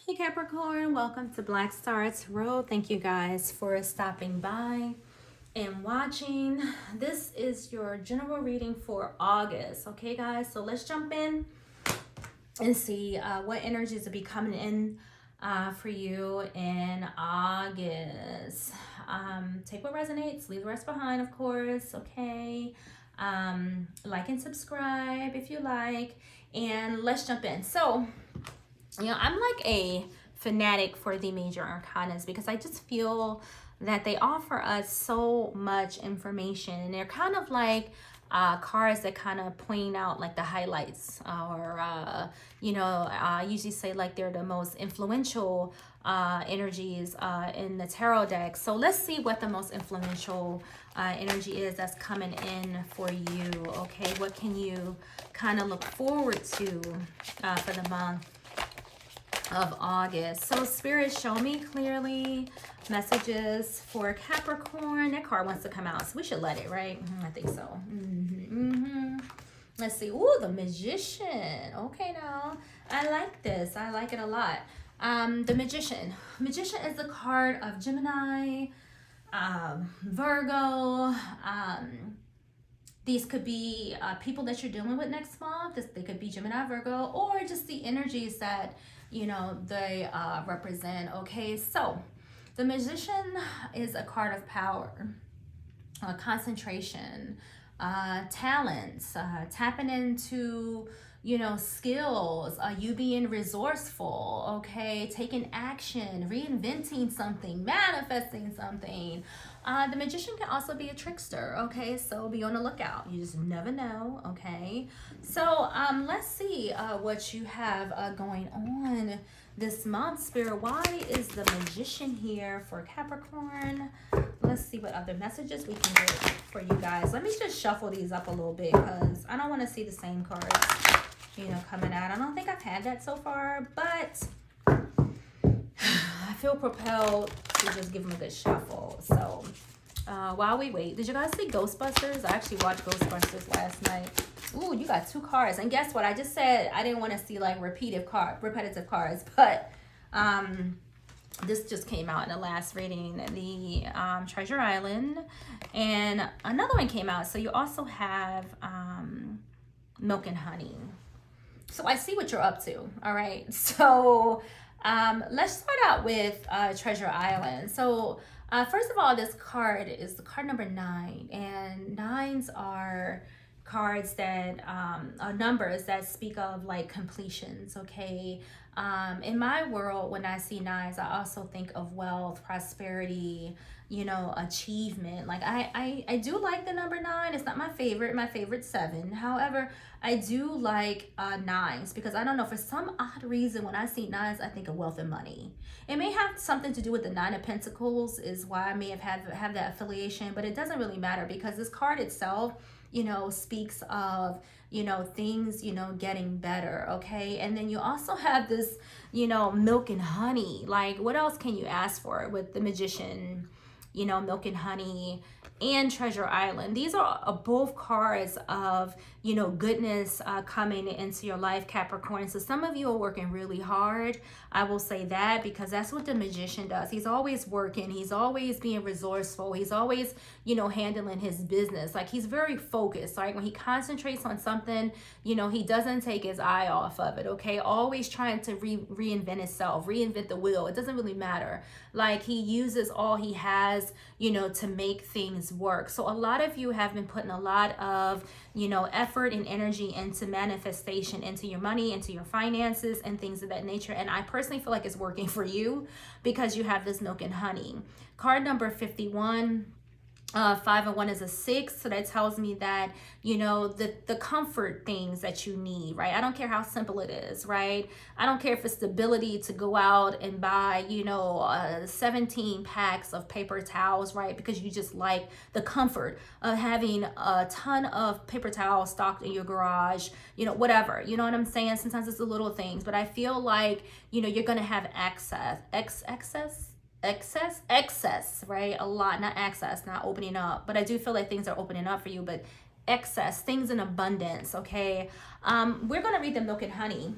Hey Capricorn, welcome to Black Star Tarot. Thank you guys for stopping by and watching. This is your general reading for August. Okay guys, so let's jump in and see what energies will be coming in for you in August. Take what resonates, leave the rest behind, of course. Okay, like and subscribe if you like, and let's jump in. So I'm like a fanatic for the major arcanas because I just feel that they offer us so much information, and they're kind of like cards that kind of point out like the highlights, or I usually say like they're the most influential energies in the tarot deck. So let's see what the most influential energy is that's coming in for you. Okay, what can you kind of look forward to for the month of August? So Spirit, show me clearly messages for Capricorn. That card wants to come out, so we should let it, right? I think so. Let's see. Ooh, the Magician. Okay, now I like this. I like it a lot. The Magician. Magician is the card of Gemini, Virgo. These could be people that you're dealing with next month. They could be Gemini, Virgo, or just the energies that they represent. Okay, so the Magician is a card of power, concentration, talents, tapping into skills, you being resourceful, okay, taking action, reinventing something, manifesting something. The Magician can also be a trickster, okay, so be on the lookout. You just never know, okay. So let's see what you have going on this month, Spirit. Why is the Magician here for Capricorn? Let's see what other messages we can get for you guys. Let me just shuffle these up a little bit because I don't want to see the same cards coming out. I don't think I've had that so far, but I feel propelled to just give them a good shuffle. So while we wait, did you guys see Ghostbusters? I actually watched Ghostbusters last night. Ooh, you got two cards. And guess what? I just said I didn't want to see like repetitive cards, but this just came out in the last reading, the Treasure Island, and another one came out. So you also have Milk and Honey. So I see what you're up to. All right. So let's start out with Treasure Island. So first of all, this card is the card number 9, and 9s are cards that are numbers that speak of like completions. Okay, in my world, when I see 9s, I also think of wealth, prosperity, achievement. Like I do like the number 9. It's not my favorite. My favorite's 7. However, I do like 9s because I don't know, for some odd reason when I see 9s, I think of wealth and money. It may have something to do with the 9 of Pentacles, is why I may have that affiliation, but it doesn't really matter because this card itself speaks of things getting better. Okay, and then you also have this milk and honey. Like, what else can you ask for with the Magician? Milk and Honey and Treasure Island. These are both cards of goodness coming into your life, Capricorn. So some of you are working really hard. I will say that because that's what the Magician does. He's always working. He's always being resourceful. He's always handling his business. Like, he's very focused. Like, when he concentrates on something, he doesn't take his eye off of it. Okay, always trying to reinvent himself, reinvent the wheel. It doesn't really matter. Like, he uses all he has to make things work. So a lot of you have been putting a lot of effort and energy into manifestation, into your money, into your finances, and things of that nature. And I personally feel like it's working for you because you have this Milk and Honey. Card number 51. 5 and 1 is a 6, so that tells me that the comfort things that you need, right? I don't care how simple it is, right? I don't care if it's the ability to go out and buy 17 packs of paper towels, right? Because you just like the comfort of having a ton of paper towels stocked in your garage, whatever, you know what I'm saying? Sometimes it's the little things, but I feel like you're gonna have excess, right? A lot, not access, not opening up, but I do feel like things are opening up for you, but excess, things in abundance. Okay, we're gonna read the Milk and Honey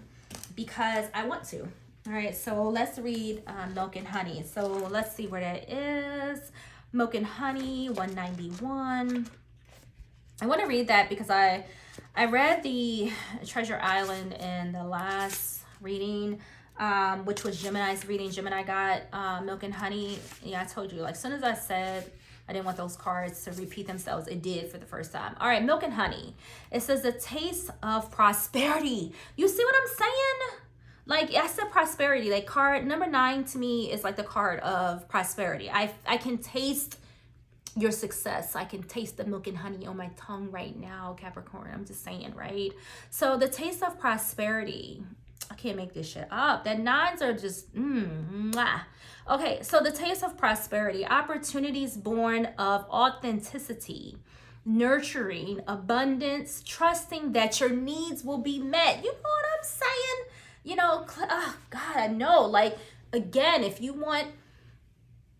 because I want to. All right, so let's read Milk and Honey. So let's see where that is. Milk and Honey, 191. I want to read that because I read the Treasure Island in the last reading, which was Gemini's reading. Gemini got Milk and Honey. Yeah, I told you, like, as soon as I said I didn't want those cards to repeat themselves, it did for the first time. All right, Milk and Honey. It says the taste of prosperity. You see what I'm saying? Like, I said prosperity. Like, card number 9 to me is like the card of prosperity. I can taste your success. I can taste the milk and honey on my tongue right now, Capricorn. I'm just saying, right? So the taste of prosperity. I can't make this shit up. That 9s are just, mwah. Okay, so the taste of prosperity. Opportunities born of authenticity, nurturing, abundance, trusting that your needs will be met. You know what I'm saying? You know, oh God, I know. Like, again, if you want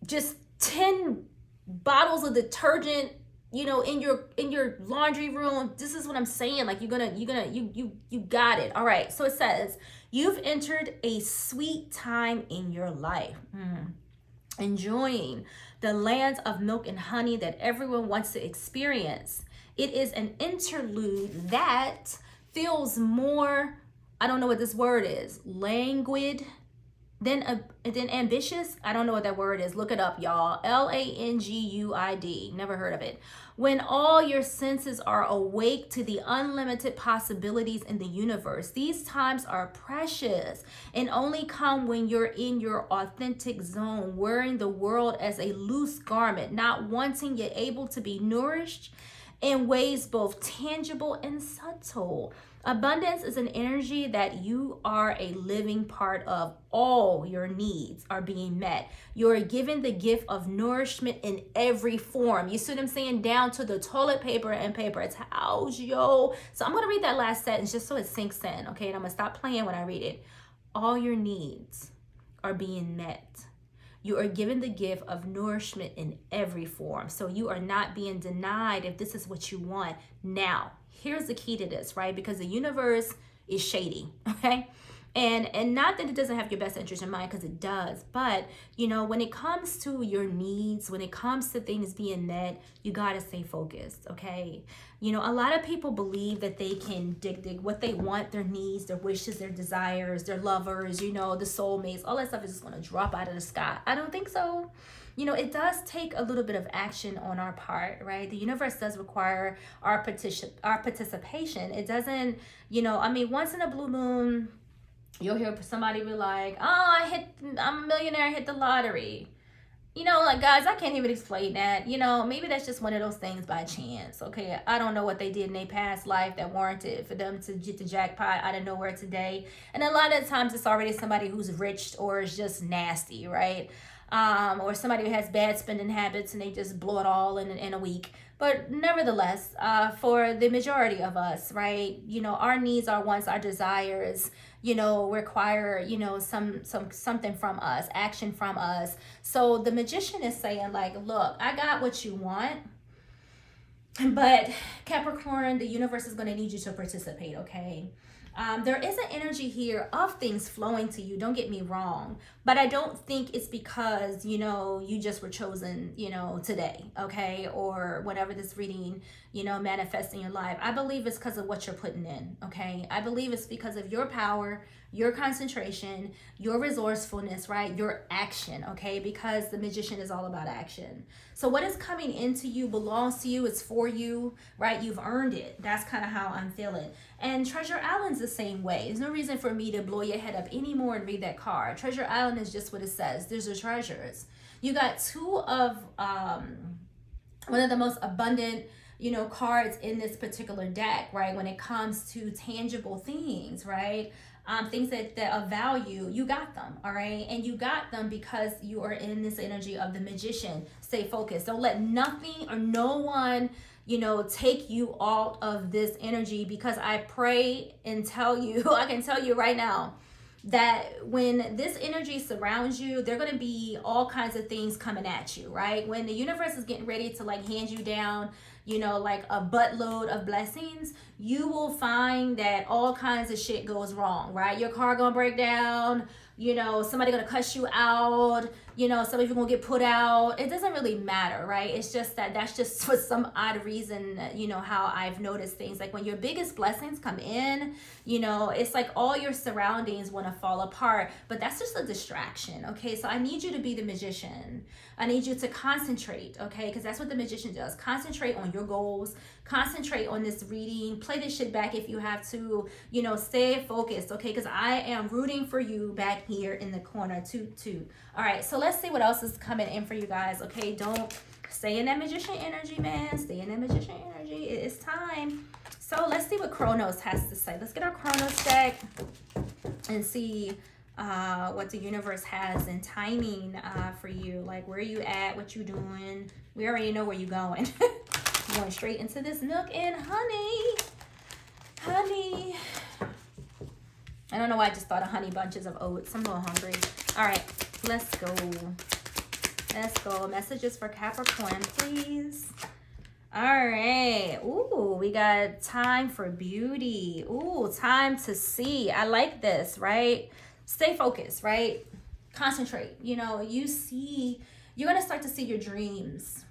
just 10 bottles of detergent, you know, in your laundry room, this is what I'm saying. Like, you got it. All right. So it says, you've entered a sweet time in your life. Enjoying the lands of milk and honey that everyone wants to experience. It is an interlude that feels more, I don't know what this word is, languid, then ambitious. I don't know what that word is. Look it up, y'all. Languid. Never heard of it. When all your senses are awake to the unlimited possibilities in the universe. These times are precious and only come when you're in your authentic zone, wearing the world as a loose garment, not wanting yet able to be nourished in ways both tangible and subtle. Abundance is an energy that you are a living part of. All your needs are being met. You're given the gift of nourishment in every form. You see what I'm saying? Down to the toilet paper and paper towels, yo. So I'm going to read that last sentence just so it sinks in, okay? And I'm going to stop playing when I read it. All your needs are being met. You are given the gift of nourishment in every form. So you are not being denied if this is what you want. Now, here's the key to this, right? Because the universe is shady, okay? And not that it doesn't have your best interest in mind, because it does. But, you know, when it comes to your needs, when it comes to things being met, you got to stay focused, okay? You know, a lot of people believe that they can dig what they want, their needs, their wishes, their desires, their lovers, you know, the soulmates, all that stuff is just going to drop out of the sky. I don't think so. You know, it does take a little bit of action on our part, right? The universe does require our participation. It doesn't, you know, I mean, once in a blue moon, you'll hear somebody be like, oh, I'm a millionaire, I hit the lottery. You know, like, guys, I can't even explain that. You know, maybe that's just one of those things by chance, okay? I don't know what they did in their past life that warranted for them to get the jackpot out of nowhere today. And a lot of times it's already somebody who's rich or is just nasty, right? Or somebody who has bad spending habits and they just blow it all in a week. But nevertheless, for the majority of us, right, you know, our needs, our wants, our desires, you know, require, you know, something from us, action from us. So the magician is saying, like, look, I got what you want, but Capricorn, the universe is going to need you to participate, okay? There is an energy here of things flowing to you, don't get me wrong, but I don't think it's because, you know, you just were chosen, you know, today, okay, or whenever this reading, you know, manifests in your life. I believe it's because of what you're putting in, okay? I believe it's because of your power, your concentration, your resourcefulness, right? Your action, okay? Because the magician is all about action. So what is coming into you belongs to you. It's for you, right? You've earned it. That's kind of how I'm feeling. And Treasure Island's the same way. There's no reason for me to blow your head up anymore and read that card. Treasure Island is just what it says. There's the treasures. You got two of one of the most abundant, you know, cards in this particular deck, right? When it comes to tangible things, right? Things that of value, you got them, all right? And you got them because you are in this energy of the magician. Stay focused. Don't let nothing or no one, you know, take you out of this energy, because I pray and tell you, I can tell you right now, that when this energy surrounds you, there are going to be all kinds of things coming at you, right? When the universe is getting ready to like hand you down, you know, like a buttload of blessings, you will find that all kinds of shit goes wrong, right? Your car gonna break down, you know, somebody gonna cuss you out, you know, some of you gonna get put out. It doesn't really matter, right? It's just that that's just for some odd reason, you know, how I've noticed things. Like when your biggest blessings come in, you know, it's like all your surroundings want to fall apart, but that's just a distraction, okay? So I need you to be the magician. I need you to concentrate, okay? Because that's what the magician does. Concentrate on your goals. Concentrate on this reading. Play this shit back if you have to, you know, stay focused, okay? Because I am rooting for you back here in the corner too. All right, so let's see what else is coming in for you guys, okay? Don't stay in that magician energy, man. Stay in that magician energy. It is time. So let's see what Kronos has to say. Let's get our Kronos deck and see what the universe has in timing for you. Like, where you at, what you doing. We already know where you going. Going straight into this milk and honey. Honey. I don't know why I just thought of honey bunches of oats. I'm a little hungry. All right, let's go. Let's go. Messages for Capricorn, please. All right. Ooh, we got time for beauty. Ooh, time to see. I like this, right? Stay focused, right? Concentrate. You know, you're going to start to see your dreams,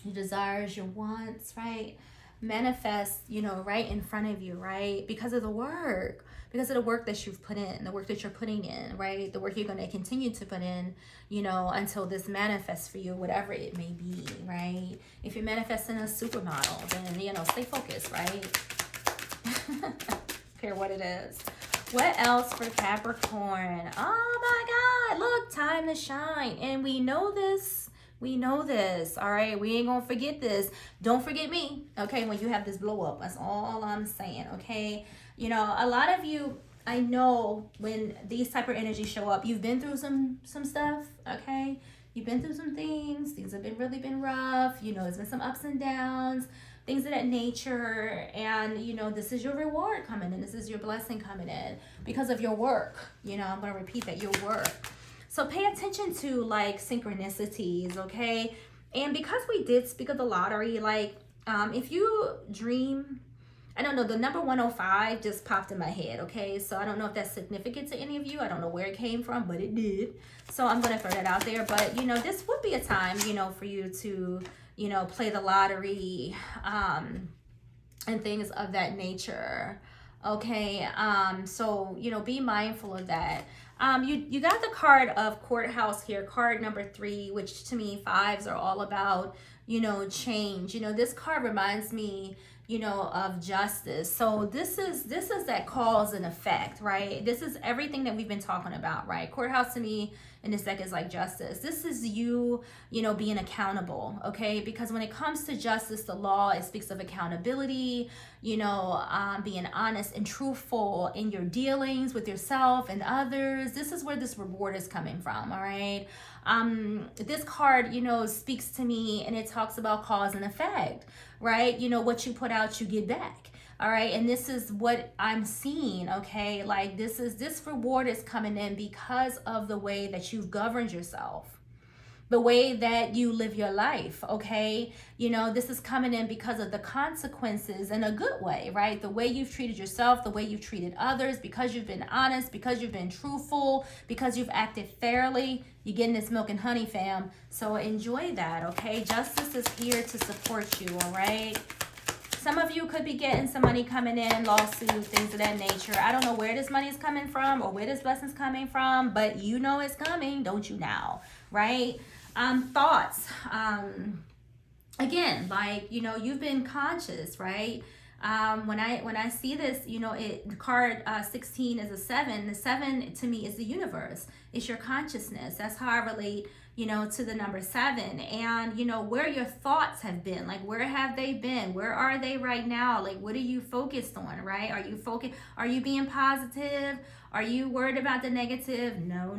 your desires, your wants, right? Manifest, you know, right in front of you, right? Because of the work that you've put in, the work that you're putting in, right? The work you're going to continue to put in, you know, until this manifests for you, whatever it may be, right? If you're manifesting a supermodel, then, you know, stay focused, right? Care what it is. What else for Capricorn? Oh my God, look, time to shine. And we know this. We know this, all right? We ain't gonna forget this. Don't forget me, okay, when you have this blow up. That's all I'm saying, okay? You know, a lot of you, I know when these type of energies show up, you've been through some stuff, okay? You've been through some things. Things have really been rough. You know, there's been some ups and downs, things of that nature. And, you know, this is your reward coming in. This is your blessing coming in because of your work. You know, I'm gonna repeat that, your work. So pay attention to like synchronicities, okay? And because we did speak of the lottery, like if you dream, I don't know, the number 105 just popped in my head, okay? So I don't know if that's significant to any of you. I don't know where it came from, but it did. So I'm gonna throw that out there. But, you know, this would be a time, you know, for you to, you know, play the lottery and things of that nature, okay? So, you know, be mindful of that. You got the card of courthouse here, card number 3, which to me 5s are all about, you know, change. You know, this card reminds me, you know, of justice. So this is that cause and effect, right? This is everything that we've been talking about, right? Courthouse to me in this deck is like justice. This is you, you know, being accountable, okay? Because when it comes to justice, the law, it speaks of accountability, you know, being honest and truthful in your dealings with yourself and others. This is where this reward is coming from, all right? This card, you know, speaks to me and it talks about cause and effect, right? You know, what you put out, you get back. All right, and this is what I'm seeing, okay? Like this reward is coming in because of the way that you've governed yourself, the way that you live your life, okay? You know, this is coming in because of the consequences in a good way, right? The way you've treated yourself, the way you've treated others, because you've been honest, because you've been truthful, because you've acted fairly. You're getting this milk and honey, fam. So enjoy that, okay? Justice is here to support you, all right? Some of you could be getting some money coming in, lawsuits, things of that nature. I don't know where this money is coming from or where this blessing's coming from, but you know it's coming, don't you now, right? Thoughts. Again, like, you know, you've been conscious, right? When I see this, you know, card 16 is a 7. The 7 to me is the universe. It's your consciousness. That's how I relate, you know, to the number 7. And, you know, where your thoughts have been, like, where have they been? Where are they right now? Like, what are you focused on, right? Are you being positive? Are you worried about the negative? No,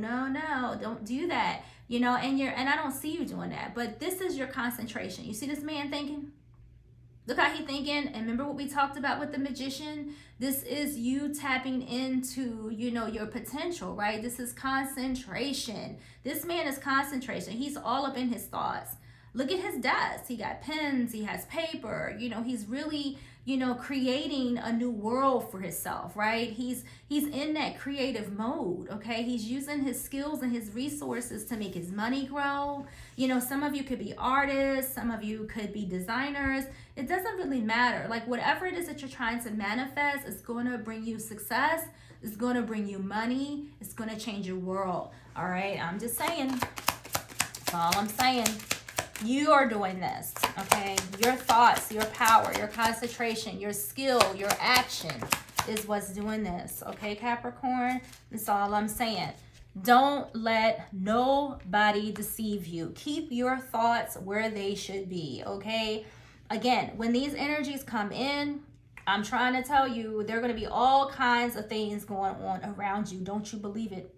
don't do that, you know, and I don't see you doing that, but this is your concentration. You see this man thinking? Look how he's thinking. And remember what we talked about with the magician? This is you tapping into, you know, your potential, right? This is concentration. This man is concentration. He's all up in his thoughts. Look at his desk. He got pens, he has paper, he's really, creating a new world for himself, right? He's in that creative mode, okay? He's using his skills and his resources to make his money grow. Some of you could be artists, some of you could be designers. It doesn't really matter. Like, whatever it is that you're trying to manifest is going to bring you success. It's going to bring you money. It's going to change your world. All right? I'm just saying. That's all I'm saying. You are doing this, okay? Your thoughts, your power, your concentration, your skill, your action is what's doing this, okay, Capricorn? That's all I'm saying. Don't let nobody deceive you. Keep your thoughts where they should be, okay? Again, when these energies come in, I'm trying to tell you, there are going to be all kinds of things going on around you. Don't you believe it?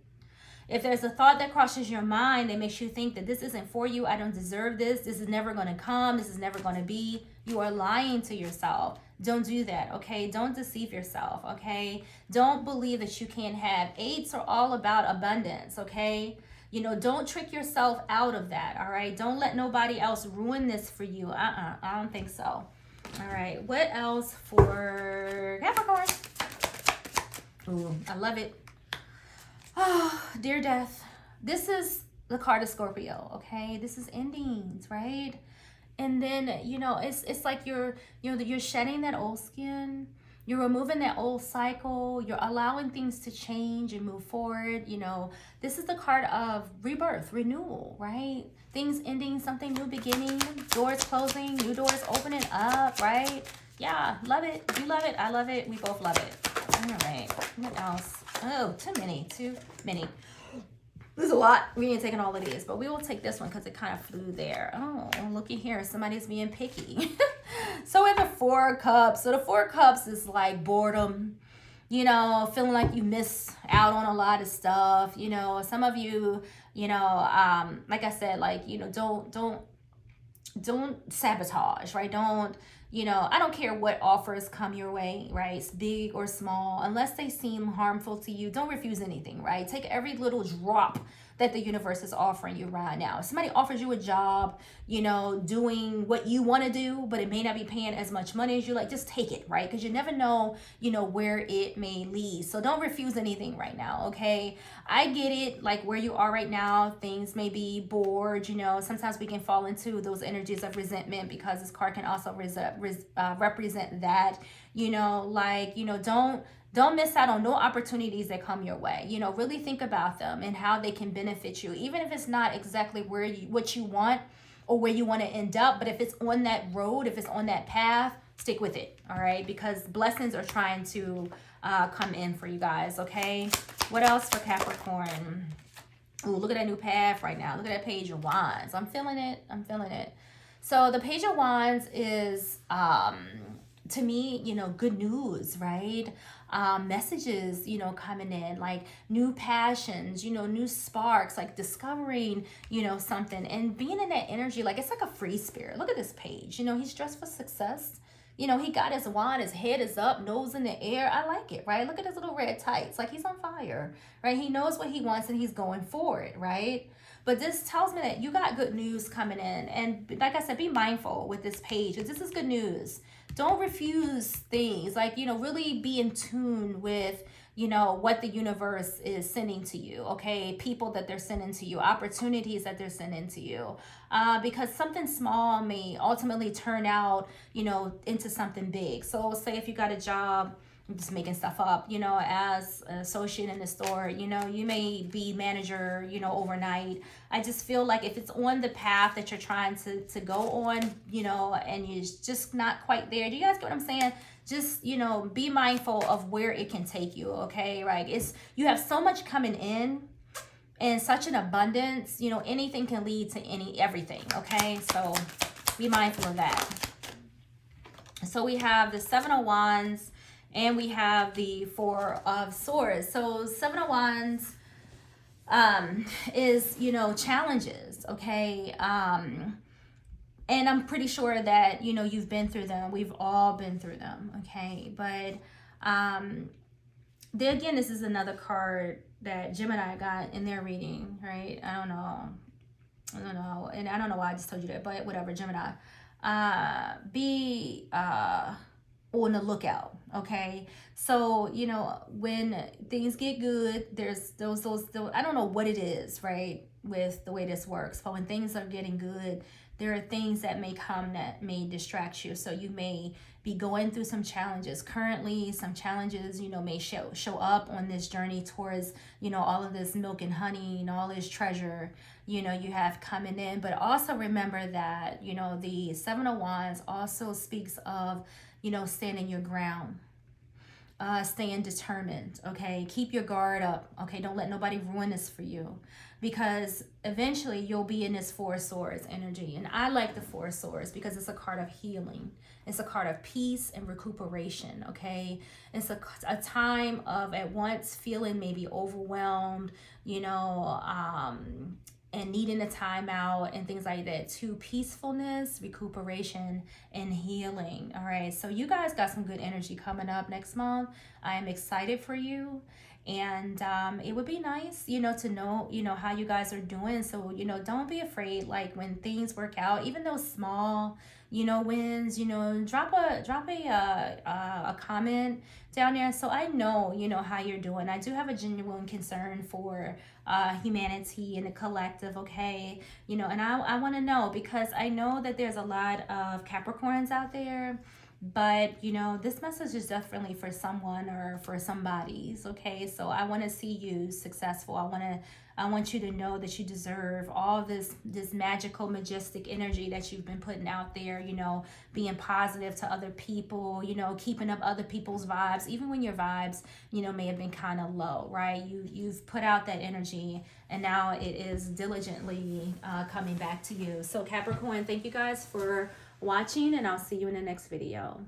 If there's a thought that crosses your mind that makes you think that this isn't for you, I don't deserve this, this is never going to come, this is never going to be, you are lying to yourself. Don't do that, okay? Don't deceive yourself, okay? Don't believe that you can't have. Eights are all about abundance, okay? Don't trick yourself out of that, all right? Don't let nobody else ruin this for you. I don't think so. All right, what else for Capricorn? Ooh, I love it. Oh, dear death. This is the card of Scorpio, okay? This is endings, right? And then, it's like you're shedding that old skin. You're removing that old cycle. You're allowing things to change and move forward. This is the card of rebirth, renewal, right? Things ending, something new beginning, doors closing, new doors opening up, right? Yeah, love it. You love it. I love it. We both love it. All right. What else? Oh, too many. There's a lot. We ain't taking all of these, but we will take this one because it kind of flew there. Oh, looky here. Somebody's being picky. So in the Four of Cups. So the Four of Cups is like boredom, feeling like you miss out on a lot of stuff. Some of you, like I said, like, don't sabotage, right? I don't care what offers come your way, right? It's big or small, unless they seem harmful to you, don't refuse anything, right? Take every little drop that the universe is offering you right now. If somebody offers you a job, doing what you want to do, but it may not be paying as much money as you like, just take it, right? Because you never know, where it may lead. So don't refuse anything right now, okay? I get it, like where you are right now, things may be bored, sometimes we can fall into those energies of resentment because this card can also represent that, don't miss out on no opportunities that come your way. Really think about them and how they can benefit you, even if it's not exactly what you want or where you want to end up. But if it's on that road, if it's on that path, stick with it, all right? Because blessings are trying to come in for you guys, okay? What else for Capricorn? Ooh, look at that new path right now. Look at that Page of Wands. I'm feeling it. So the Page of Wands is, to me, good news, right? Messages, coming in, like new passions, new sparks, like discovering, something and being in that energy. Like, it's like a free spirit. Look at this page. He's dressed for success. He got his wand, his head is up, nose in the air. I like it, right? Look at his little red tights. Like, he's on fire, right? He knows what he wants and he's going for it, right? But this tells me that you got good news coming in. And like I said, be mindful with this page, because this is good news. Don't refuse things. Like, really be in tune with, what the universe is sending to you, okay? People that they're sending to you, opportunities that they're sending to you. Because something small may ultimately turn out, into something big. So say if you got a job, I'm just making stuff up, as an associate in the store, you may be manager, overnight. I just feel like if it's on the path that you're trying to go on, and you're just not quite there. Do you guys get what I'm saying? Just, be mindful of where it can take you, okay? Right? You have so much coming in and such an abundance, anything can lead to everything, okay? So be mindful of that. So we have the Seven of Wands, and we have the Four of Swords. So Seven of Wands is, challenges, okay? And I'm pretty sure that, you've been through them. We've all been through them, okay? But then again, this is another card that Gemini got in their reading, right? I don't know. I don't know, and I don't know why I just told you that, but whatever, Gemini. Be on the lookout, okay? So, you know, when things get good, there's those I don't know what it is, right? With the way this works, but when things are getting good, there are things that may come that may distract you. So you may be going through some challenges currently. Some challenges, you know, may show up on this journey towards, you know, all of this milk and honey and all this treasure, you know, you have coming in. But also remember that, you know, the Seven of Wands also speaks of, you know, standing your ground, staying determined, okay? Keep your guard up, okay? Don't let nobody ruin this for you, because eventually you'll be in this Four of Swords energy. And I like the Four of Swords because it's a card of healing. It's a card of peace and recuperation, okay? It's a time of at once feeling maybe overwhelmed, you know, and needing a timeout and things like that, to peacefulness, recuperation, and healing. All right, so you guys got some good energy coming up next month. I am excited for you. And it would be nice, you know, to know, you know, how you guys are doing. So, you know, don't be afraid, like when things work out, even those small, you know, wins, you know, drop a comment down there, so I know, you know, how you're doing. I do have a genuine concern for humanity and the collective, okay? You know, and I want to know, because I know that there's a lot of Capricorns out there, but you know, this message is definitely for someone or for somebody's, okay? So I want to see you successful. I want you to know that you deserve all this magical, majestic energy that you've been putting out there, you know, being positive to other people, you know, keeping up other people's vibes, even when your vibes, you know, may have been kind of low, right? You've put out that energy, and now it is diligently coming back to you. So Capricorn, thank you guys for watching, and I'll see you in the next video.